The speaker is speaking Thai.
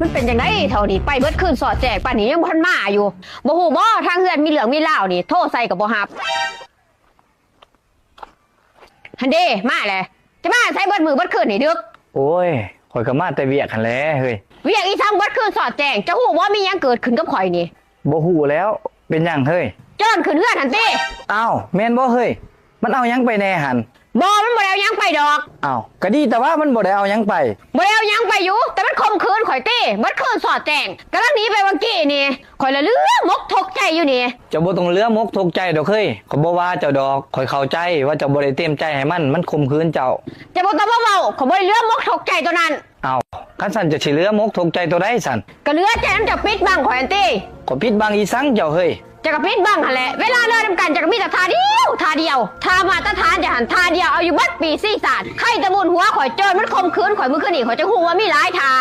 มันเป็นจังไดเท่านี้ไปเบิดคืนสอดแจกป่านนี้ยังบ่ทันมาอยู่บ่ฮู้บ่ทางเฮือนมีเหลืองมีเหล้านี่โทรใส่ก็บ่รับฮันเด้มาแหละจะมาใส่เบิดมือเบิดคืนนี่ดึกโอ้ยข่อยก็มาแต่เวียกหันแหล้วเฮ้ยเวียกอีทั้งเบิดคืนสอดแจงจะฮู้บ่มีหยังเกิดขึ้นกับข่อยนี่บ่ฮู้แล้วเป็นหยังเฮ้ยเจิ้นขึ้นเฮือนหั่นติอ้าวแม่นบ่เฮ้ยมันเอาหยังไปแน่หันบ่มันบ่ได้เอาหยังไปดอกอ้าวก็ดีแต่ว่ามันบ่ได้เอาหยังไปบ่ได้เอาหยังไปอยู่แต่มันข่มขืนข่อยติเบิดคืนสอดแจงกำลังหนีไปเมื่อกี้นี่ข่อยละเลือมกทกใจอยู่นี่เจ้าบ่ต้องเลือมกทุกใจดอกเฮ้ยข่อยบ่ว่าเจ้าดอกข่อยเข้าใจว่าเจ้าบ่ได้เต็มใจให้มันข่มขืนเจ้าจะบ่ต้องมาเว้าข่อยบ่ได้เลือมกทกใจตัวนั้นอ้าวคันสั่นจะสิเลือมกทุกใจตัวใดสั่นก็เหลือใจนั้นจะปิดบังข่อยอันติข่อยปิดบังอีสังเจ้าเฮ้ยจะกระพริบบ้างหั่นแหละเวลาเดินนำกันจะกระมีแต่ทาเดียวทามาตรฐานจะหันทาเดียวเอาอยู่บัดปีซี่ศาสตร์ใครตะมุนหัวข่อยเจอมันคมคืนข่อยมือขึ้นอีกข่อยจะหูว่ามีหลายทา